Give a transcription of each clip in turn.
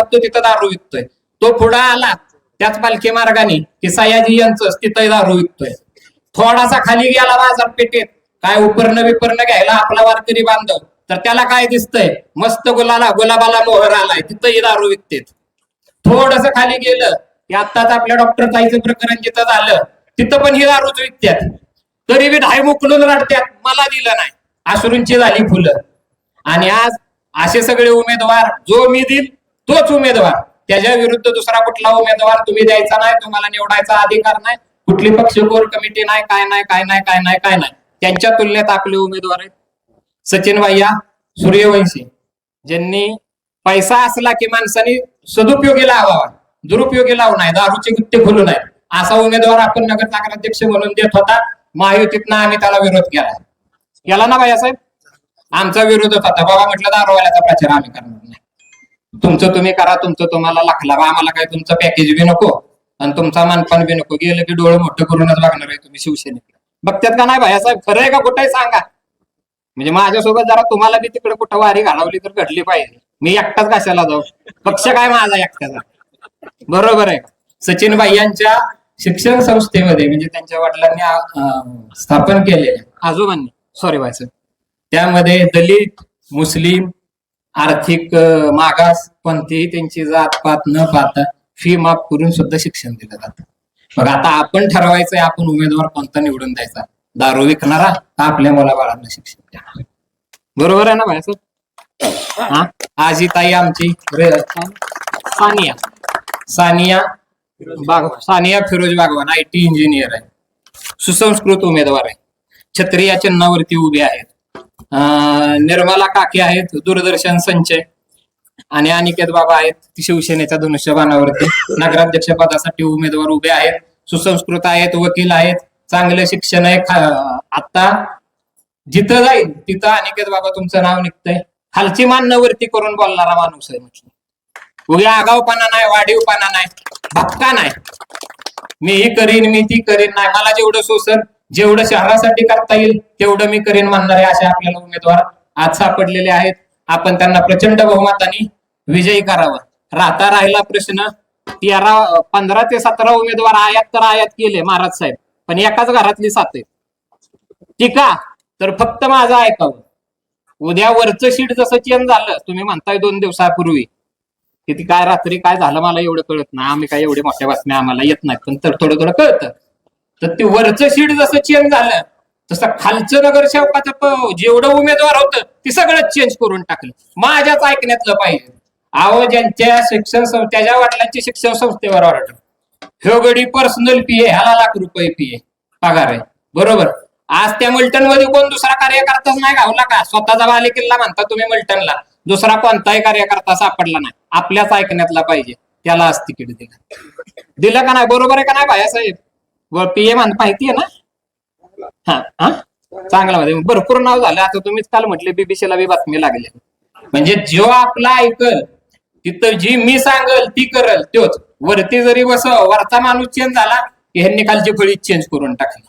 जातो तिथं दारू विकतोय. तो पुढे आला त्याच पालखी मार्गाने की सयाजी यांचं तिथं दारू विकतोय. थोडासा खाली गेला बाजारपेठेत काय उपरणं विपरणं घ्यायला आपला वारकरी बांधव, तर त्याला काय दिसतंय, मस्त गुलाबाला मोहर आलाय, तिथंही दारू विकतेत. थोडस खाली गेलं की आत्ताच आपल्या डॉक्टर ताईचं प्रकरण जिथं झालं तिथं पण ही दारूच विकत्यात. तरी बी ढाय मोकलून रडत्यात, मला दिलं नाही, अश्रूंची झाली फुलं. आणि आज असे सगळे उमेदवार, जो मी देईल तोच उमेदवार, त्याच्या विरुद्ध दुसरा कुठला उमेदवार तुम्ही द्यायचा नाही, तुम्हाला निवडायचा अधिकार नाही, कुठली पक्ष कोर कमिटी नाही, काय नाही काय नाही काय नाही काय नाही. त्यांच्या तुलनेत आपले उमेदवार आहेत सचिन भैया सूर्यवंशी, ज्यांनी पैसा असला की माणसाने सदुपयोगी लावावा, दुरुपयोगी लावू नये, दारूचे गुत्ते खोलू नये, असा उमेदवार आपण नगर नगराध्यक्ष म्हणून देत होता. महायुतीतनं आम्ही त्याला विरोध केला ना भैया साहेब, आमचा विरोध होता. बाबा म्हटलं दारूवाल्याचा प्रचार आम्ही करणार नाही, तुमचं तुम्ही करा, तुमचं तुम्हाला लाखला, आम्हाला काय तुमचं पॅकेज बी नको आणि तुमचा मानपान बी नको, गेलं की डोळं मोठं करूनच बघणार आहे तुम्ही शिवसेनेत. बघतात का नाही भैया साहेब, खरं आहे का कुठेही सांगा. म्हणजे माझ्यासोबत जरा तुम्हाला बी तिकडे कुठं वारी घालवली तर घडली पाहिजे, मी एकटाच कशाला जाऊ, पक्ष काय माझा एकट्याचा, बरोबर आहे. सचिन भैयांच्या शिक्षण संस्थेमध्ये म्हणजे त्यांच्या वडिलांनी स्थापन केलेल्या, आजोबांनी सॉरी व्हायचं, त्यामध्ये दलित, मुस्लिम, आर्थिक मागास कोणतीही त्यांची जात पात न पाहता फी माफ करून सुद्धा शिक्षण दिलं जातं. मग आता आपण ठरवायचंय आपण उमेदवार कोणता निवडून द्यायचा, दारू विकणारा का आपल्या मुलाबाळांना शिक्षण द्या, बरोबर आहे ना भाई. आज ही ताई आमची सानिया फिरोज बागवान IT इंजिनियर आहे, सुसंस्कृत उमेदवार आहे, छत्री या चिन्हावरती उभे आहेत. निर्मला काकी आहेत दूरदर्शन संचय, आणि अनिकेत बाबा आहेत ती शिवसेनेच्या धनुष्यबाणावरती नगराध्यक्ष पदासाठी उमेदवार उभे आहेत, सुसंस्कृत आहेत, वकील आहेत, चांगलं शिक्षण आहे. आता जिथं जाईल तिथं अनिकेत बाबा तुमचं नाव निघतंय, खालची मान वरती करून बोलणारा माणूस आहे. म्हटलं उद्या आगाऊपणा नाही, वाढीवपणा नाही, भक्का नाही, मी ही करीन मी ती करीन नाही, मला जेवढं सोसन जेवढं शहरासाठी करता येईल तेवढं मी करीन म्हणणारे असे आपल्याला उमेदवार आज सापडलेले आहेत. आपण त्यांना प्रचंड बहुमताने विजयी करावं. राहिला प्रश्न 15 ते 17 उमेदवार आयात केले महाराज साहेब, पण एकाच घरातली 7 आहेत. टीका तर फक्त माझं ऐकावं. उद्या वरचं शीट जसं चेंज झालं, तुम्ही म्हणताय 2 दिवसापूर्वी किती काय रात्री काय झालं मला एवढं कळत नाही, आम्ही काय एवढे मोठ्या बातम्या आम्हाला येत नाहीत, पण तर थोडं कळतं. तर ते वरचं शीट जसं चेंज झालं तसं खालचं नगरसेवकाचं जेवढं उमेदवार होतं ते सगळं चेंज करून टाकलं. माझ्याच ऐकण्यातलं पाहिजे. अहो ज्यांच्या शिक्षण त्याच्या वडिलांची शिक्षण संस्थेवर ऑर्डर, ह्यो गडी पर्सनल PA, ह्याला ₹1,00,000 PA पगार आहे, बरोबर. आज त्या मल्टन मध्ये कोण दुसरा कार्यकर्ताच नाही गावला का, स्वतःचा बालेकिल्ला म्हणता तुम्ही मल्टनला, दुसरा कोणताही कार्यकर्ता सापडला नाही, आपल्याच ऐकण्यातला पाहिजे, त्याला आज तिकीट दिलं का नाही, बरोबर आहे का नाही भायासाहेब. PA माहिती आहे ना, हा चांगला मध्ये भरपूर नाव झालं. आता तुम्हीच काल म्हटले BBC ला बी बातमी लागली. म्हणजे जो आपला ऐकल तिथं जी मी सांगल ती करल तोच, वरती जरी वरचा माणूस चेंज झाला की ह्यांनी कालची फळी चेंज करून टाकली.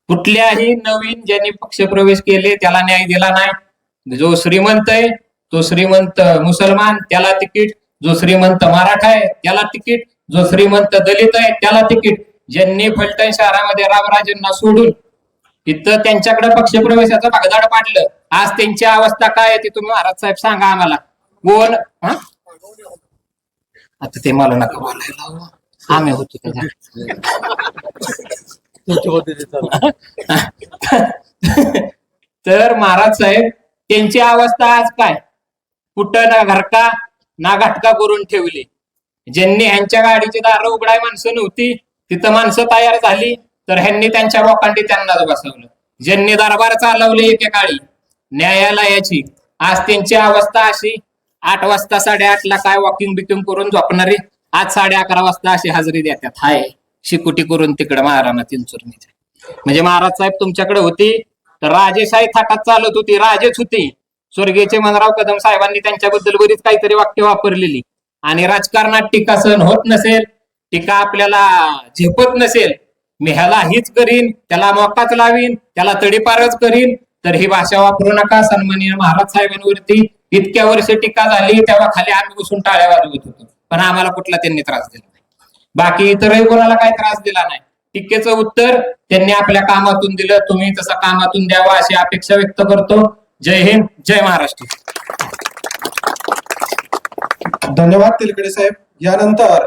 कुठल्याही नवीन ज्यांनी पक्षप्रवेश केले त्याला न्याय दिला नाही. जो श्रीमंत आहे तो श्रीमंत मुसलमान त्याला तिकीट, जो श्रीमंत मराठा आहे त्याला तिकीट, जो श्रीमंत दलित आहे त्याला तिकीट. ज्यांनी फलटण शहरामध्ये रामराजेंना सोडून इथं त्यांच्याकडे पक्षप्रवेशाचं भागदाड पाडलं, आज त्यांची अवस्था काय आहे ती तुम्ही महाराज साहेब सांगा आम्हाला. कोण आता ते मला नका बोलायला, आम्ही होतो तर महाराज साहेब त्यांची अवस्था आज काय, कुठं ना घरका ना घटका करून ठेवली. ज्यांनी ह्यांच्या गाडीची दारं उघडाय माणसं नव्हती तिथं माणसं तयार झाली तर ह्यांनी त्यांच्या लोकांनी त्यांनाच बसवलं. ज्यांनी दरबार चालवले एकेकाळी न्यायालयाची, आज त्यांची अवस्था अशी 8 वाजता 8:30ला काय वॉकिंग बिकिंग करून झोपणारे आज 11:30 वाजता अशी हजेरी देतात. हाय शिकुटी करून तिकडे महाराणा चिंचोरणीच्या. म्हणजे महाराज साहेब तुमच्याकडे होती तर राजेशाही थाटात चालत होती, राजेच होती. स्वर्गीय मनराव कदम साहेबांनी त्यांच्याबद्दल बरीच काहीतरी वाक्य वापरलेली. आणि राजकारणात टीका सहन होत नसेल, टीका आपल्याला झेपत नसेल, मी ह्याला हीच करीन, त्याला मोकाच लावीन, त्याला तडीपारच करीन, तर ही भाषा वापरू नका. सन्माननीय महाराज साहेबांवरती इतक्या वर्ष टीका झाली तेव्हा खाली आम्ही बसून टाळ्या वाजवत होतो, पण आम्हाला कुठला त्यांनी त्रास दिला नाही. बाकी इतरही कोणाला काही त्रास दिला नाही. टीकेचं उत्तर त्यांनी आपल्या कामातून दिलं. तुम्ही तसं कामातून द्यावं अशी अपेक्षा व्यक्त करतो. जय हिंद, जय महाराष्ट्र. धन्यवाद तेलकडे साहेब. यानंतर